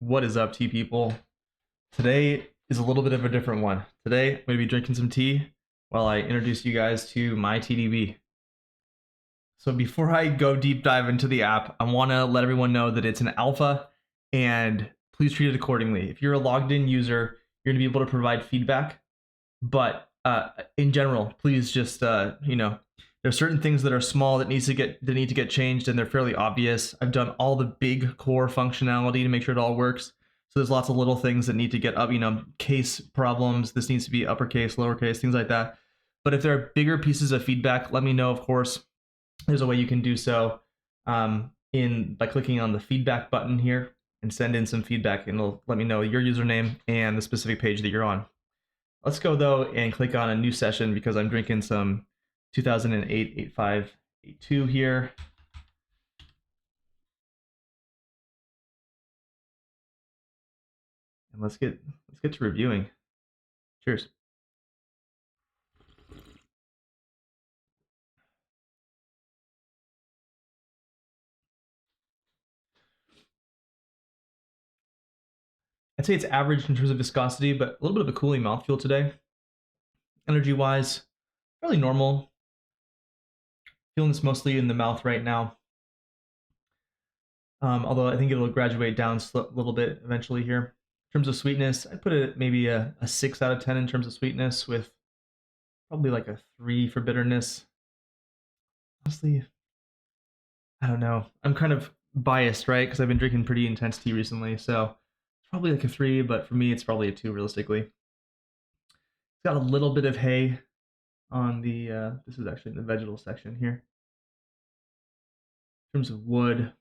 What is up, tea people? Today is a little bit of a different one. Today, I'm going to be drinking some tea while I introduce you guys to my TDB. So before I go deep dive into the app, I want to let everyone know that it's an alpha and please treat it accordingly. If you're a logged in user, you're going to be able to provide feedback, but in general, please just there's certain things that are small that need to get changed, and they're fairly obvious. I've done all the big core functionality to make sure it all works. So there's lots of little things that need to get up, case problems. This needs to be uppercase, lowercase, things like that. But if there are bigger pieces of feedback, let me know. Of course, there's a way you can do so by clicking on the feedback button here and send in some feedback, and it'll let me know your username and the specific page that you're on. Let's go though and click on a new session because I'm drinking some 2008 8582 here. And let's get to reviewing. Cheers. I'd say it's average in terms of viscosity, but a little bit of a cooling mouthfeel today. Energy-wise, fairly normal. Feeling this mostly in the mouth right now. Although I think it'll graduate down a little bit eventually here. In terms of sweetness, I'd put it maybe a 6 out of 10 in terms of sweetness, with probably like a 3 for bitterness. Honestly, I don't know. I'm kind of biased, right? Because I've been drinking pretty intense tea recently, so it's probably like a 3, but for me, it's probably a 2 realistically. It's got a little bit of hay on the, this is actually in the vegetal section here. In terms of wood,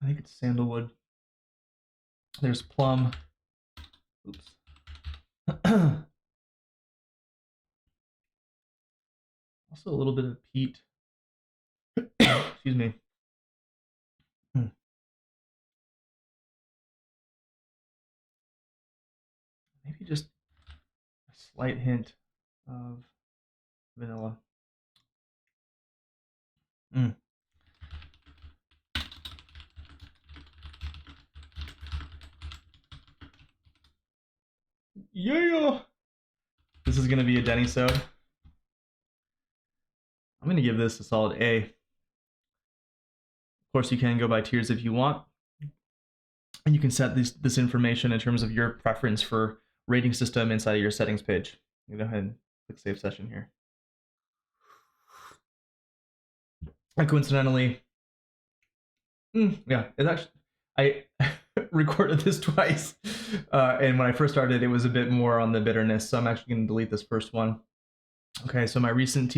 I think it's sandalwood. There's plum. Oops. Also a little bit of peat. Excuse me. Maybe just a slight hint of vanilla. Yeah! This is going to be a Dennysode. I'm going to give this a solid A. Of course, you can go by tiers if you want. And you can set this information in terms of your preference for rating system inside of your settings page. You go ahead and click Save Session here. And coincidentally, yeah, it's actually, I recorded this twice. And when I first started, it was a bit more on the bitterness. So I'm actually going to delete this first one. Okay, so my recent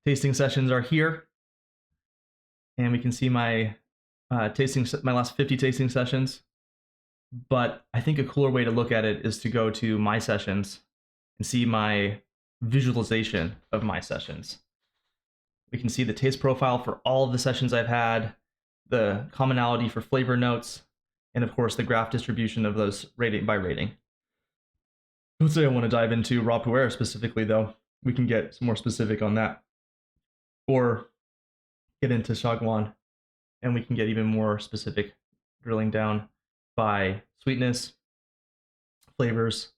tasting sessions are here. And we can see my my last 50 tasting sessions. But I think a cooler way to look at it is to go to my sessions and see my visualization of my sessions. We can see the taste profile for all of the sessions I've had, the commonality for flavor notes, and of course the graph distribution of those rating by rating. Let's say I want to dive into raw puer specifically, though. We can get some more specific on that. Or get into Shagwan, and we can get even more specific, drilling down by sweetness, flavors,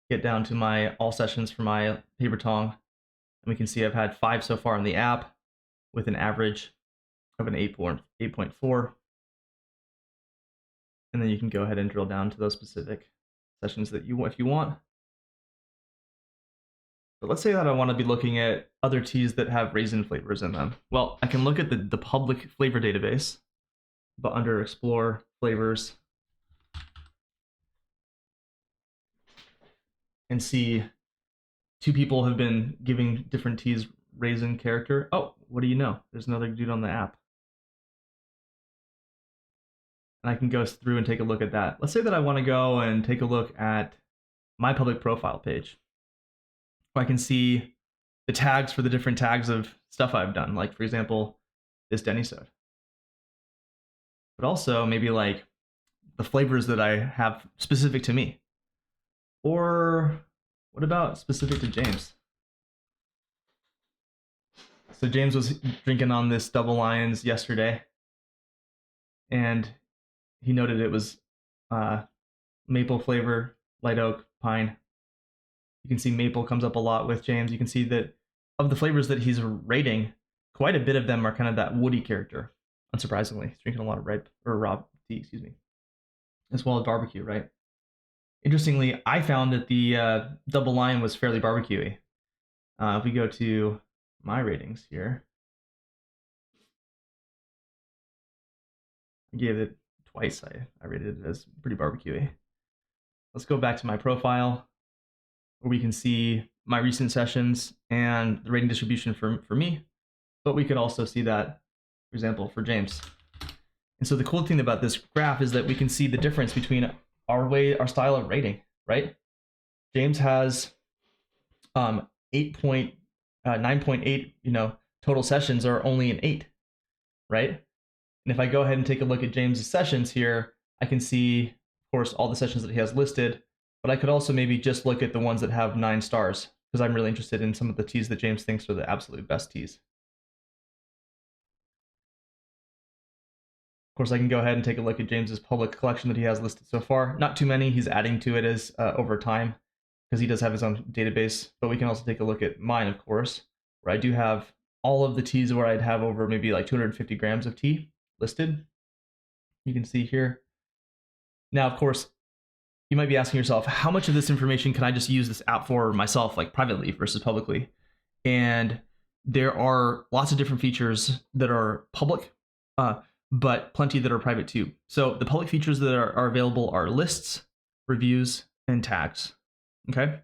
get down to my all sessions for my paper tong. And we can see I've had 5 so far in the app with an average of an 8.4. And then you can go ahead and drill down to those specific sessions that you want if you want. But let's say that I want to be looking at other teas that have raisin flavors in them. Well, I can look at the public flavor database, but under Explore Flavors, and see 2 people have been giving different teas raisin character. Oh, what do you know? There's another dude on the app. And I can go through and take a look at that. Let's say that I want to go and take a look at my public profile page. I can see the tags for the different tags of stuff I've done, like for example, this Dennysode. But also maybe like the flavors that I have specific to me. Or what about specific to James? So James was drinking on this Double Lions yesterday, and he noted it was maple flavor, light oak, pine. You can see maple comes up a lot with James. You can see that of the flavors that he's rating, quite a bit of them are kind of that woody character. Unsurprisingly, he's drinking a lot of red or raw tea, excuse me, as well as barbecue, right? Interestingly, I found that the Double Lion was fairly barbecuey. If we go to my ratings here, I gave it twice. I rated it as pretty barbecuey. Let's go back to my profile where we can see my recent sessions and the rating distribution for me, but we could also see that, for example, for James. And so the cool thing about this graph is that we can see the difference between our style of rating, right? James has 9.8, total sessions are only an 8, right? And if I go ahead and take a look at James's sessions here, I can see, of course, all the sessions that he has listed, but I could also maybe just look at the ones that have 9 stars because I'm really interested in some of the teas that James thinks are the absolute best teas. Of course, I can go ahead and take a look at James's public collection that he has listed so far. Not too many. He's adding to it as over time because he does have his own database. But we can also take a look at mine, of course, where I do have all of the teas where I'd have over maybe like 250 grams of tea listed. You can see here. Now, of course, you might be asking yourself, how much of this information can I just use this app for myself, like privately versus publicly? And there are lots of different features that are public, but plenty that are private too. So the public features that are available are lists, reviews, and tags. Okay.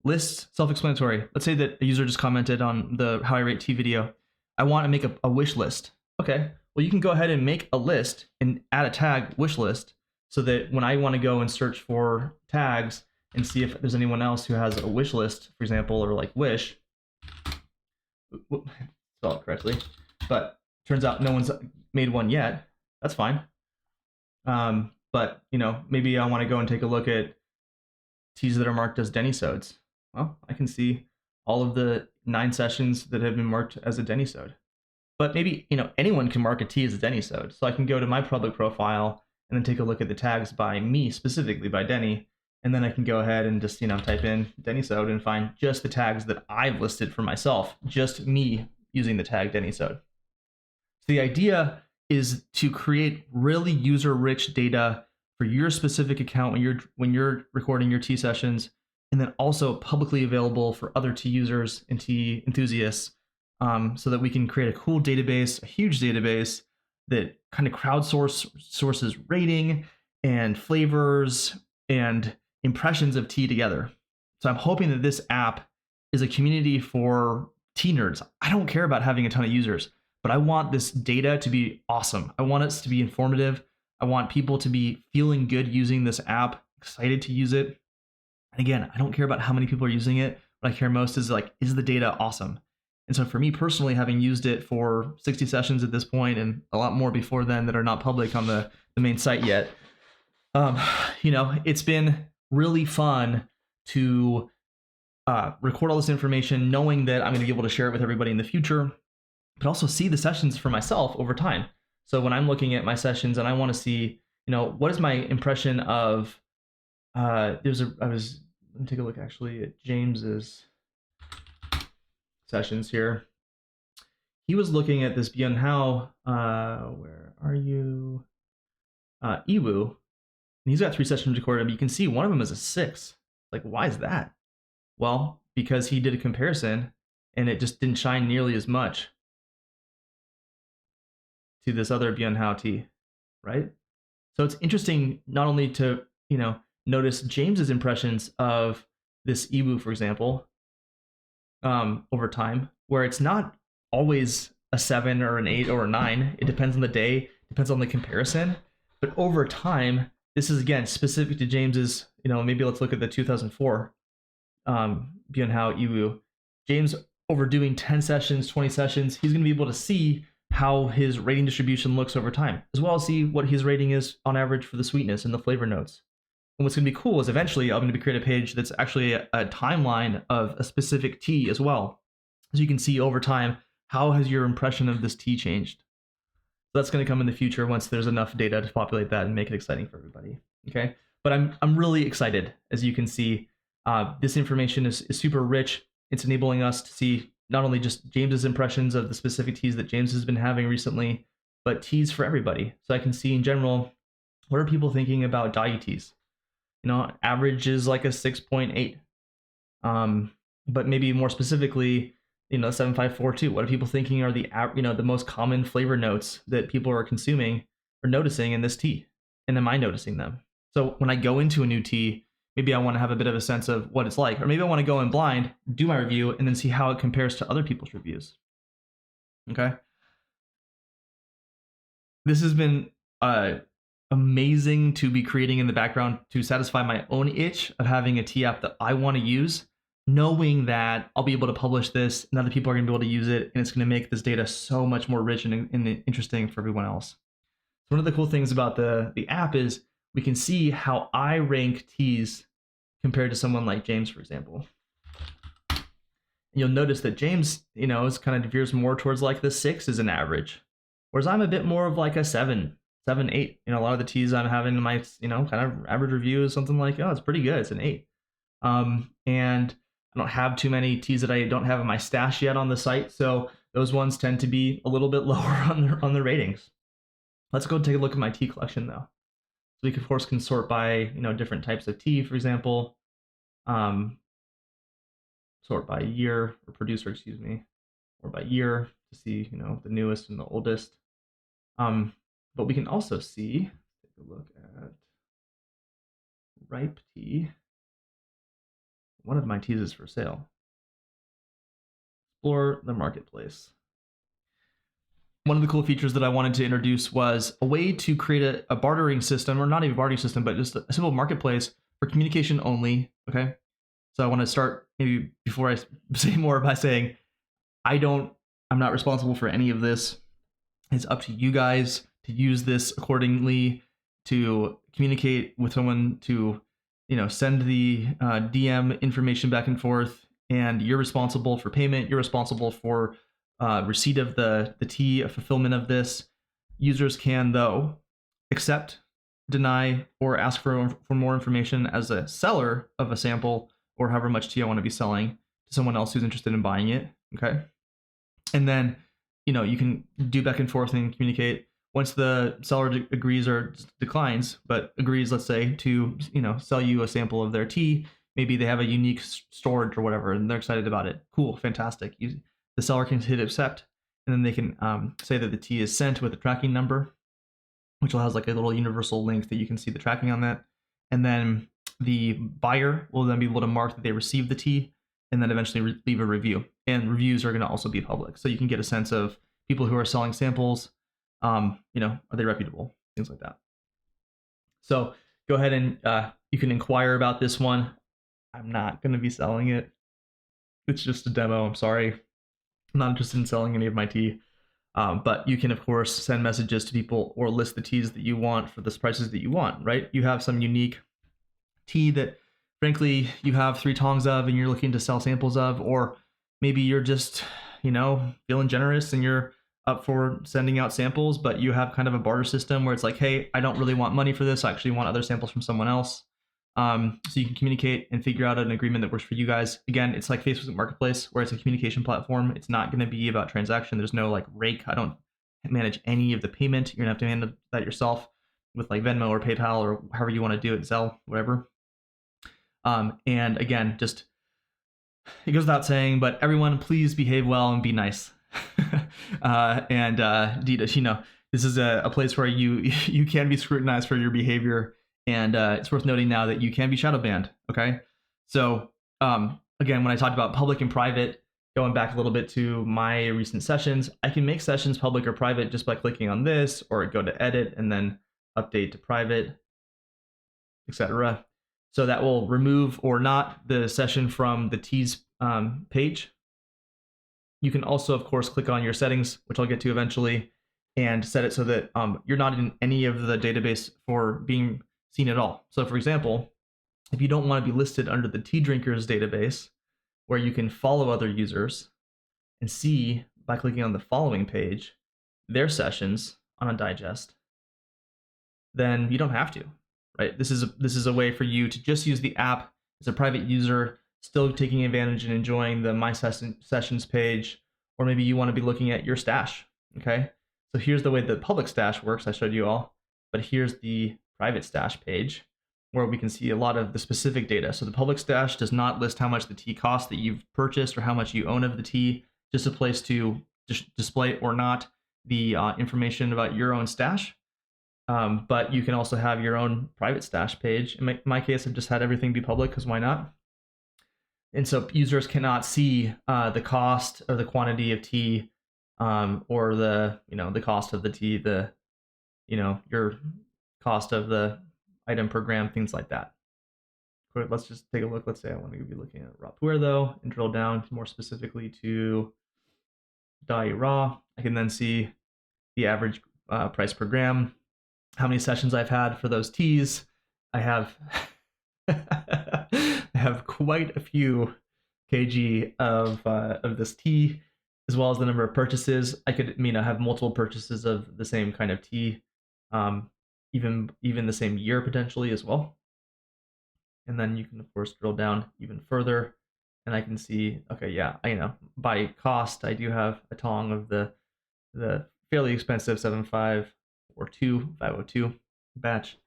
Lists, self-explanatory. Let's say that a user just commented on the How I Rate Tea video. I want to make a wish list. Okay. Well, you can go ahead and make a list and add a tag wish list so that when I want to go and search for tags and see if there's anyone else who has a wish list, for example, or like wish, spell it correctly, but turns out no one's made one yet. That's fine. But maybe I want to go and take a look at teas that are marked as Dennysodes. Well, I can see all of the 9 sessions that have been marked as a Dennysode. But maybe anyone can mark a tea as a Dennysode. So I can go to my public profile and then take a look at the tags by me, specifically by Denny, and then I can go ahead and just type in Dennysode and find just the tags that I've listed for myself, just me using the tag Dennysode. So the idea is to create really user-rich data for your specific account when you're recording your tea sessions, and then also publicly available for other tea users and tea enthusiasts, so that we can create a cool database, a huge database that kind of sources rating and flavors and impressions of tea together. So I'm hoping that this app is a community for tea nerds. I don't care about having a ton of users, but I want this data to be awesome. I want it to be informative. I want people to be feeling good using this app, excited to use it. And again, I don't care about how many people are using it. What I care most is is the data awesome? And so for me personally, having used it for 60 sessions at this point and a lot more before then that are not public on the main site yet, it's been really fun to record all this information, knowing that I'm going to be able to share it with everybody in the future, but also see the sessions for myself over time. So when I'm looking at my sessions and I want to see, what is my impression of, let me take a look actually at James's sessions here. He was looking at this Byun Hao, where are you? Iwu. And he's got 3 sessions recorded, but you can see one of them is a 6. Like, why is that? Well, because he did a comparison and it just didn't shine nearly as much to this other Byun Hao tea, right? So it's interesting not only to, notice James's impressions of this Iwu, for example, over time, where it's not always a 7 or an 8 or a 9. It depends on the day, depends on the comparison. But over time, this is again specific to James's, maybe let's look at the 2004 Byun Hao Iwu. James, over doing 10 sessions, 20 sessions, he's going to be able to see how his rating distribution looks over time, as well as see what his rating is on average for the sweetness and the flavor notes. And what's going to be cool is eventually I'm going to create a page that's actually a timeline of a specific tea as well. So you can see over time how has your impression of this tea changed? So that's going to come in the future once there's enough data to populate that and make it exciting for everybody. Okay, but I'm really excited. As you can see, this information is super rich. It's enabling us to see not only just James's impressions of the specific teas that James has been having recently, but teas for everybody. So I can see in general, what are people thinking about Dai teas? You know, average is like a 6.8. But maybe more specifically, you know, 7542. What are people thinking are the most common flavor notes that people are consuming or noticing in this tea? And am I noticing them? So when I go into a new tea, maybe I want to have a bit of a sense of what it's like, or maybe I want to go in blind, do my review, and then see how it compares to other people's reviews. Okay. This has been amazing to be creating in the background to satisfy my own itch of having a tea app that I want to use, knowing that I'll be able to publish this and other people are going to be able to use it, and it's going to make this data so much more rich and interesting for everyone else. So one of the cool things about the app is we can see how I rank teas compared to someone like James, for example. You'll notice that James, is kind of veers more towards like the 6 as an average, whereas I'm a bit more of like a 7, 8. A lot of the teas I'm having in my, kind of average review is something like, oh, it's pretty good. It's an 8. And I don't have too many teas that I don't have in my stash yet on the site, so those ones tend to be a little bit lower on the ratings. Let's go take a look at my tea collection though. So we of course can sort by different types of tea, for example, sort by year or producer, excuse me, or by year to see the newest and the oldest. But we can also see, take a look at ripe tea. One of my teas is for sale. Explore the marketplace. One of the cool features that I wanted to introduce was a way to create a bartering system, or not even a bartering system, but just a simple marketplace for communication only. Okay. So I want to start maybe before I say more by saying I'm not responsible for any of this. It's up to you guys to use this accordingly, to communicate with someone, to send the DM information back and forth, and you're responsible for payment. You're responsible for receipt of the tea, fulfillment of this. Users can, though, accept, deny, or ask for more information as a seller of a sample, or however much tea I want to be selling to someone else who's interested in buying it. Okay. And then, you can do back and forth and communicate. Once the seller agrees or declines, but agrees, let's say, to sell you a sample of their tea, maybe they have a unique storage or whatever, and they're excited about it. Cool, fantastic. The seller can hit accept, and then they can say that the tea is sent with a tracking number, which will have like a little universal link that you can see the tracking on that. And then the buyer will then be able to mark that they received the tea, and then eventually leave a review. And reviews are going to also be public, so you can get a sense of people who are selling samples. Are they reputable? Things like that. So go ahead and you can inquire about this one. I'm not going to be selling it. It's just a demo. I'm sorry. I'm not interested in selling any of my tea. But you can, of course, send messages to people or list the teas that you want for the prices that you want, right? You have some unique tea that, frankly, you have 3 tongs of and you're looking to sell samples of, or maybe you're just, feeling generous and you're up for sending out samples, but you have kind of a barter system where it's like, hey, I don't really want money for this. I actually want other samples from someone else. So you can communicate and figure out an agreement that works for you guys. Again, it's like Facebook Marketplace, where it's a communication platform. It's not going to be about transaction. There's no like rake. I don't manage any of the payment. You're going to have to handle that yourself with like Venmo or PayPal or however you want to do it, Zelle, whatever. And again, just it goes without saying, but everyone, please behave well and be nice. This is a place where you can be scrutinized for your behavior, and it's worth noting now that you can be shadow banned. Okay, so again, when I talked about public and private, going back a little bit to my recent sessions, I can make sessions public or private just by clicking on this, or go to edit and then update to private, etc. So that will remove or not the session from the teas page. You can also, of course, click on your settings, which I'll get to eventually, and set it so that you're not in any of the database for being seen at all. So for example, if you don't want to be listed under the tea drinkers database, where you can follow other users and see by clicking on the following page, their sessions on a digest, then you don't have to, right? This is a way for you to just use the app as a private user, still taking advantage and enjoying the My Sessions page, or maybe you want to be looking at your stash, okay? So here's the way the public stash works. I showed you all, but here's the private stash page where we can see a lot of the specific data. So the public stash does not list how much the tea costs that you've purchased or how much you own of the tea, just a place to display or not the information about your own stash. But you can also have your own private stash page. In my case, I've just had everything be public because why not? And so users cannot see the cost or the quantity of tea, or the cost of the tea, your cost of the item per gram, things like that. Let's just take a look. Let's say I want to be looking at raw puer though, and drill down more specifically to dai raw. I can then see the average price per gram, how many sessions I've had for those teas. I have I have quite a few kg of this tea, as well as the number of purchases. I could have multiple purchases of the same kind of tea, even the same year potentially as well. And then you can of course drill down even further, and I can see, okay, yeah, by cost I do have a tong of the fairly expensive 502 batch,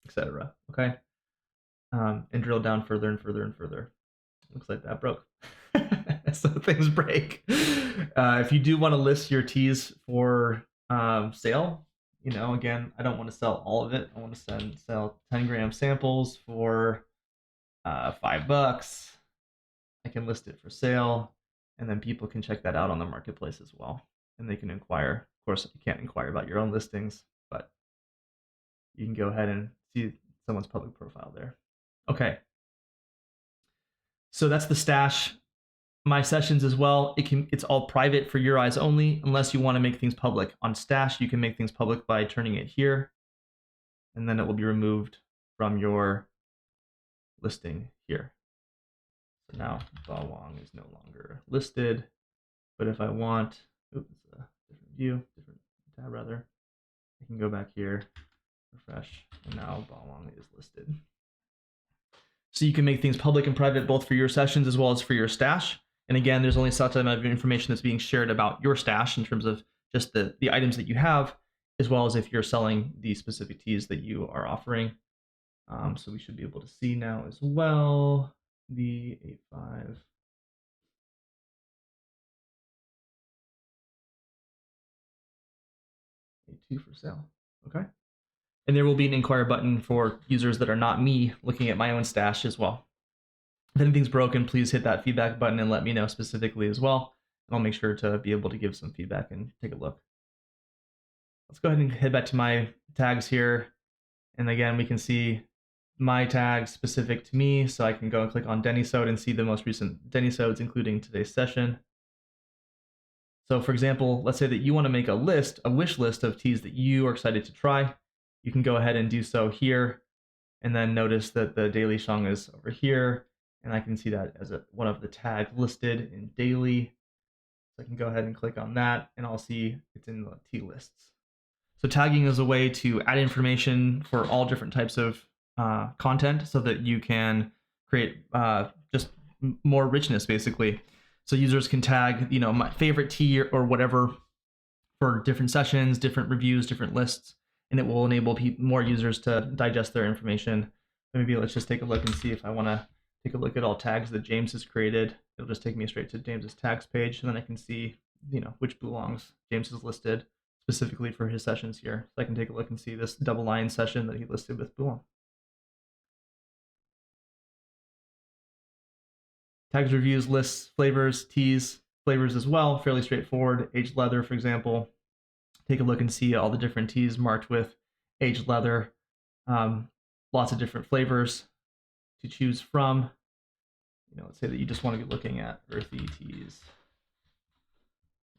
etc. Okay, and drill down further and further and further. Looks like that broke. So things break. If you do want to list your teas for sale, again, I don't want to sell all of it. I want to sell 10-gram samples for $5. I can list it for sale, and then people can check that out on the marketplace as well, and they can inquire. Of course, you can't inquire about your own listings, but you can go ahead and see someone's public profile there. Okay, so that's the stash. My sessions as well, it's all private for your eyes only, unless you want to make things public. On stash, you can make things public by turning it here, and then it will be removed from your listing here. So now Bawang is no longer listed, but if I want, oops, a different tab rather, I can go back here, refresh, and now Bawang is listed. So you can make things public and private both for your sessions as well as for your stash. And again, there's only such amount of information that's being shared about your stash in terms of just the items that you have, as well as if you're selling the specific teas that you are offering. So we should be able to see now as well the 85. A2 for sale. Okay. And there will be an inquire button for users that are not me looking at my own stash as well. If anything's broken, please hit that feedback button and let me know specifically as well. And I'll make sure to be able to give some feedback and take a look. Let's go ahead and head back to my tags here. And again, we can see my tags specific to me. So I can go and click on Dennysode and see the most recent Dennysodes, including today's session. So for example, let's say that you want to make a wish list of teas that you are excited to try. You can go ahead and do so here. And then notice that the daily shang is over here. And I can see that as one of the tags listed in daily. So I can go ahead and click on that, and I'll see it's in the tea lists. So tagging is a way to add information for all different types of content so that you can create just more richness, basically. So users can tag, my favorite tea or whatever for different sessions, different reviews, different lists, and it will enable more users to digest their information. Maybe let's just take a look and see if I want to take a look at all tags that James has created. It'll just take me straight to James's tags page, and then I can see, which belongs James has listed specifically for his sessions here. So I can take a look and see this double line session that he listed with Belong. Tags, reviews, lists, flavors, teas, flavors as well, fairly straightforward. Aged leather, for example. Take a look and see all the different teas marked with aged leather. Lots of different flavors to choose from. Let's say that you just want to be looking at earthy teas,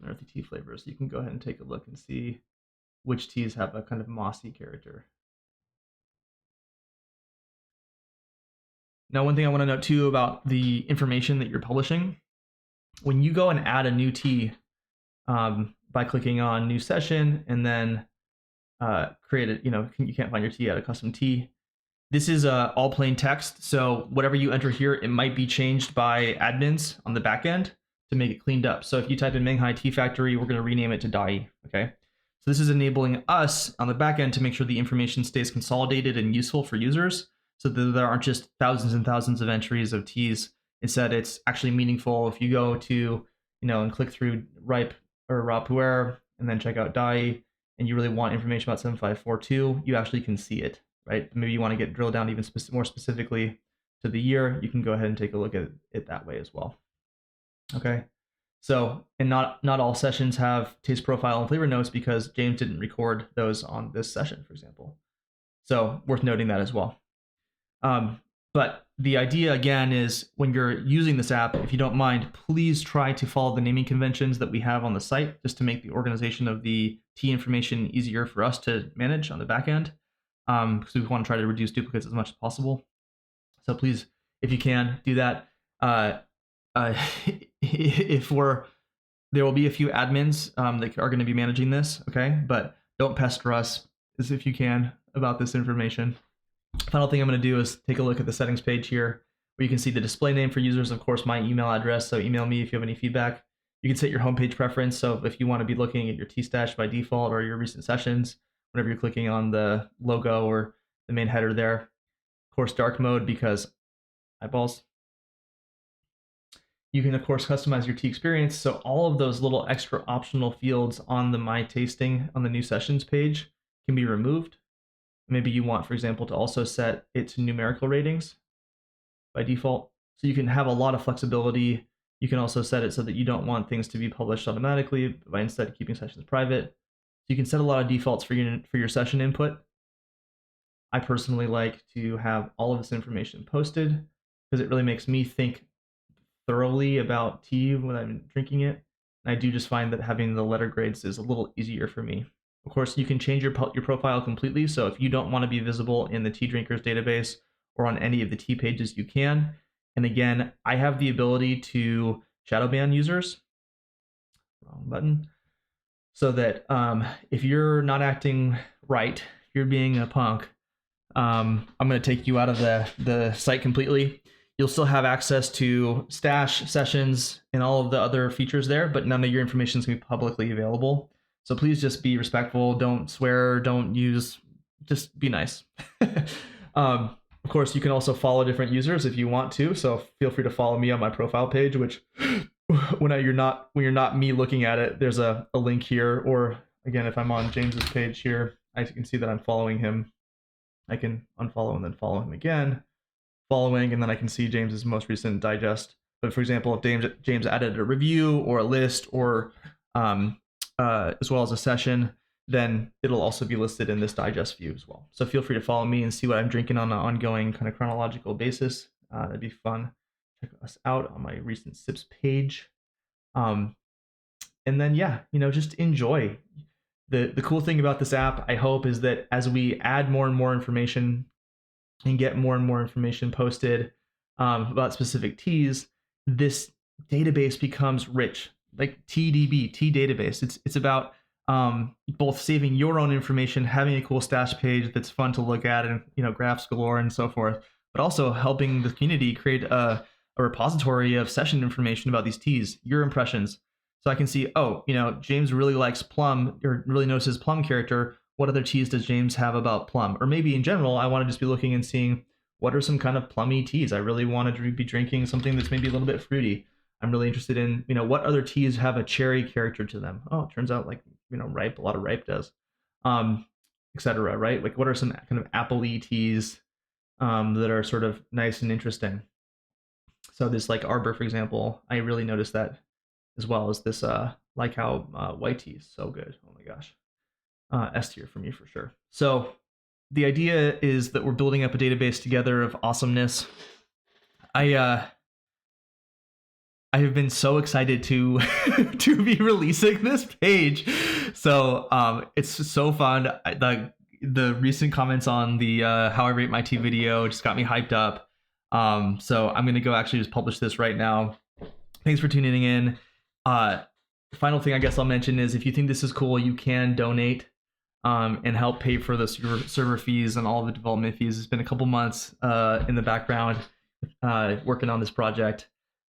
earthy tea flavors. You can go ahead and take a look and see which teas have a kind of mossy character. Now, one thing I want to note too about the information that you're publishing, when you go and add a new tea, by clicking on new session and then create it. You can't find your tea, add a custom tea. This is all plain text, so whatever you enter here, it might be changed by admins on the back end to make it cleaned up. So if you type in Menghai Tea Factory, we're going to rename it to Dai. Okay. So this is enabling us on the back end to make sure the information stays consolidated and useful for users, so that there aren't just thousands and thousands of entries of teas. Instead, it's actually meaningful. If you go to, and click through ripe or raw puer and then check out Dai, and you really want information about 7542, you actually can see it, right? Maybe you want to get drilled down even more specifically to the year. You can go ahead and take a look at it that way as well. Okay. So, and not all sessions have taste profile and flavor notes because James didn't record those on this session, for example. So worth noting that as well. But the idea again is when you're using this app, if you don't mind, please try to follow the naming conventions that we have on the site just to make the organization of the tea information easier for us to manage on the back end. Because we want to try to reduce duplicates as much as possible. So please, if you can, do that. There will be a few admins that are going to be managing this, okay? But don't pester us, as if you can, about this information. Final thing I'm going to do is take a look at the settings page here, where you can see the display name for users, of course, my email address, so email me if you have any feedback. You can set your homepage preference, so if you want to be looking at your tea stash by default or your recent sessions, whenever you're clicking on the logo or the main header there. Of course, dark mode because eyeballs. You can, of course, customize your tea experience. So all of those little extra optional fields on the My Tasting on the new sessions page can be removed. Maybe you want, for example, to also set it to numerical ratings by default. So you can have a lot of flexibility. You can also set it so that you don't want things to be published automatically by instead keeping sessions private. So you can set a lot of defaults for your session input. I personally like to have all of this information posted because it really makes me think thoroughly about tea when I'm drinking it. And I do just find that having the letter grades is a little easier for me. Of course, you can change your profile completely. So if you don't want to be visible in the tea drinkers database or on any of the tea pages, you can. And again, I have the ability to shadow ban users. Wrong button. So that if you're not acting right, if you're being a punk, I'm going to take you out of the site completely. You'll still have access to stash sessions and all of the other features there, but none of your information is going to be publicly available. So please just be respectful. Don't swear. Don't use. Just be nice. Of course, you can also follow different users if you want to. So feel free to follow me on my profile page, which when you're not me looking at it, there's a link here. Or again, if I'm on James's page here, I can see that I'm following him. I can unfollow and then follow him again. Following, and then I can see James's most recent digest. But for example, if James added a review or a list or as well as a session, then it'll also be listed in this digest view as well. So feel free to follow me and see what I'm drinking on an ongoing kind of chronological basis. That'd be fun. Check us out on my recent sips page. And then yeah, just enjoy. The cool thing about this app, I hope, is that as we add more and more information and get more and more information posted about specific teas, this database becomes rich, like TDB, tea database. It's about both saving your own information, having a cool stash page that's fun to look at, and graphs galore and so forth, but also helping the community create a repository of session information about these teas, your impressions. So I can see, James really likes plum, or really knows his plum character. What other teas does James have about plum? Or maybe in general, I want to just be looking and seeing what are some kind of plummy teas. I really want to be drinking something that's maybe a little bit fruity. I'm really interested in, what other teas have a cherry character to them. Oh, it turns out like, ripe, a lot of ripe does, etc. Right? Like what are some kind of apple-y teas that are sort of nice and interesting? So this like Arbor, for example, I really noticed that as well as this like how white tea is so good. Oh my gosh. S tier for me for sure. So the idea is that we're building up a database together of awesomeness. I have been so excited to to be releasing this page. So it's so fun. The recent comments on the how I rate my tea video just got me hyped up. So I'm gonna go actually just publish this right now. Thanks for tuning in. final thing I guess I'll mention is if you think this is cool, you can donate and help pay for the server fees and all the development fees. It's been a couple months in the background working on this project.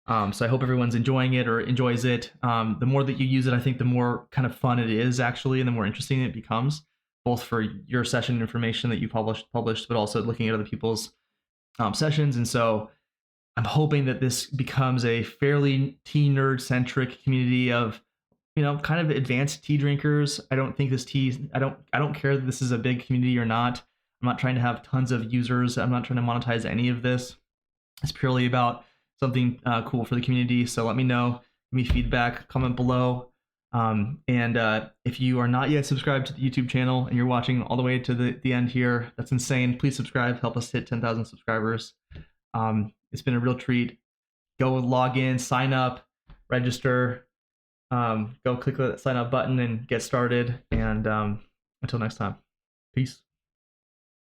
So I hope everyone's enjoying it or enjoys it. The more that you use it, I think the more kind of fun it is actually, and the more interesting it becomes, both for your session information that you published, but also looking at other people's sessions. And so I'm hoping that this becomes a fairly tea nerd centric community of, kind of advanced tea drinkers. I don't think this tea, I don't care that this is a big community or not. I'm not trying to have tons of users. I'm not trying to monetize any of this. It's purely about something cool for the community. So let me know, give me feedback, comment below. And if you are not yet subscribed to the YouTube channel and you're watching all the way to the end here, that's insane. Please subscribe, help us hit 10,000 subscribers. It's been a real treat. Go log in, sign up, register, go click that sign up button and get started. And until next time, peace.